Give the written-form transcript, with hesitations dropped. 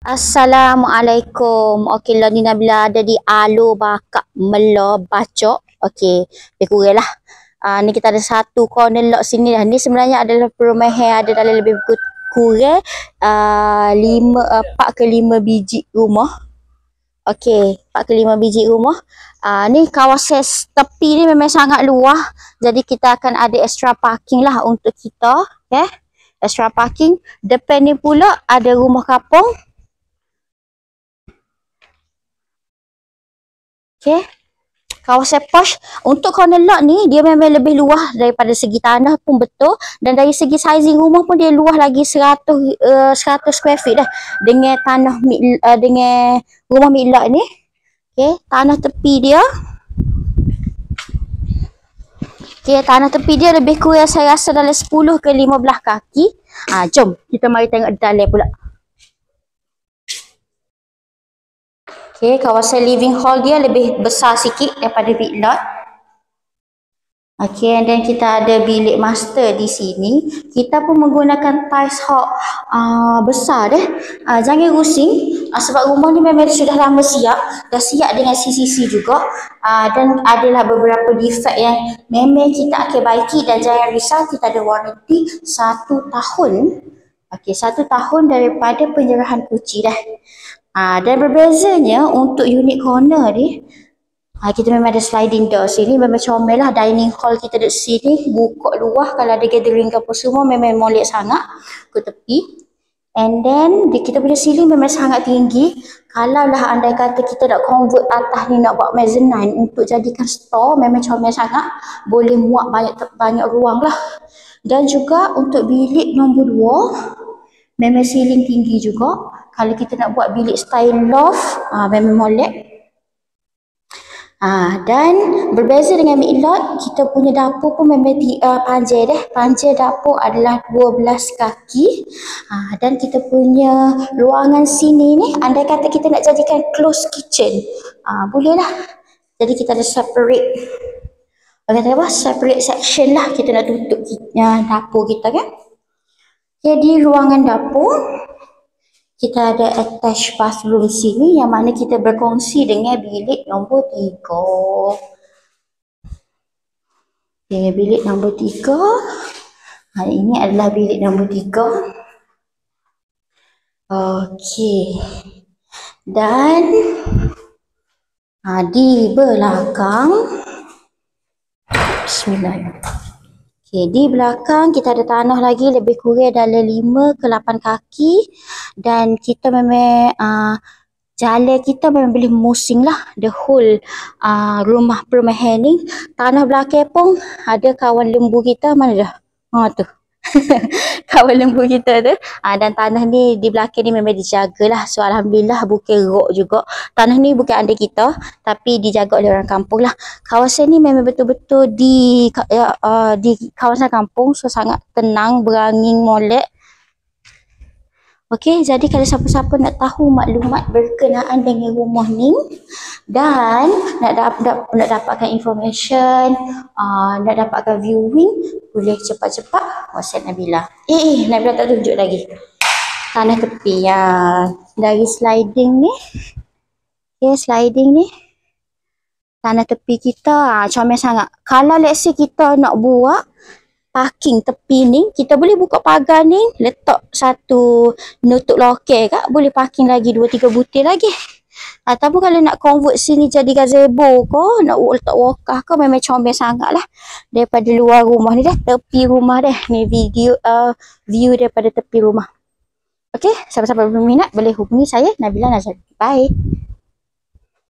Assalamualaikum. Okey, lah ni Nabila ada di Alu Bakak Melo Bacok. Okey, lebih kurang lah. Ni kita ada satu corner lot sini dah. Ni sebenarnya adalah perumahan ada dalam lebih kurang 4 ke 5 biji rumah. Okey, 4 ke 5 biji rumah. Ni kawasan tepi ni memang sangat luas. Jadi kita akan ada extra parking lah untuk kita. Okay? Extra parking. Depan ni pula ada rumah kapung. Okay. Kawasan posh. Untuk corner lot ni dia memang lebih luas daripada segi tanah pun betul, dan dari segi sizing rumah pun dia luas lagi 100 square feet dah dengan tanah dengan rumah mid lot ni. Okay, tanah tepi dia. Okay, tanah tepi dia lebih kurang saya rasa dalam 10 ke 15 kaki. Jom kita mari tengok dalam pula. Okay, kawasan living hall dia lebih besar sikit daripada big lot. Okay, and then kita ada bilik master di sini. Kita pun menggunakan tiles hok besar deh. Jangan rusing sebab rumah ni memang sudah lama siap. Dah siap dengan CCC juga. Dan adalah beberapa defect yang memang kita akan baiki, dan jangan risau, kita ada warranty 1 tahun. Okay, 1 tahun daripada penyerahan kunci dah. Dan berbezanya untuk unit corner ni, kita memang ada sliding door sini. Memang comel lah dining hall kita duduk sini. Buka luah, kalau ada gathering ke apa semua memang molek sangat ke tepi. And then kita punya ceiling memang sangat tinggi. Kalau lah andai kata kita nak convert atas ni, nak buat mezzanine untuk jadikan store, memang comel sangat. Boleh muat banyak ruang lah. Dan juga untuk bilik nombor 2, memang ceiling tinggi juga. Kalau kita nak buat bilik style loft, memang molek. Dan berbeza dengan mid lot, kita punya dapur pun memang panjang dah. Panjang dapur adalah 12 kaki. Dan kita punya ruangan sini ni, andai kata kita nak jadikan closed kitchen, boleh lah. Jadi kita ada separate, separate section lah. Kita nak tutup dapur kita kan. Jadi ruangan dapur, kita ada attached bathroom sini yang mana kita berkongsi dengan bilik nombor 3. Dengan bilik nombor 3. Ini adalah bilik nombor 3. Okey. Dan di belakang, bismillahirrahmanirrahim. Okay, di belakang kita ada tanah lagi lebih kurang dalam 5 ke 8 kaki, dan kita memang jalan kita memang boleh musing lah the whole rumah perumahan ni. Tanah belakang pun ada kawan lembu kita, mana dah? Tu. Kawan lembu kita tu. Dan tanah ni di belakang ni memang dijagalah. So alhamdulillah bukan rok juga. Tanah ni bukan anda kita, tapi dijaga oleh orang kampung lah. Kawasan ni memang betul-betul di kawasan kampung, so sangat tenang, berangin, molek. Okey, jadi kalau siapa-siapa nak tahu maklumat berkenaan dengan rumah ni dan nak dapatkan information, nak dapatkan viewing, boleh cepat-cepat WhatsApp Nabila. Nabila tak tunjuk lagi. Tanah tepi dari sliding ni. Okay, sliding ni. Tanah tepi kita comel sangat. Kalau let's say kita nak buat parking tepi ni, kita boleh buka pagar ni, letak satu nutup lokal kak, boleh parking lagi 2-3 butir lagi. Ataupun kalau nak convert sini jadi gazebo ke, nak letak wakah ke, memang comel sangat lah. Daripada luar rumah ni dah, tepi rumah dah. Ni video view daripada tepi rumah. Okey, siapa-siapa berminat boleh hubungi saya, Nabila Nazari. Bye.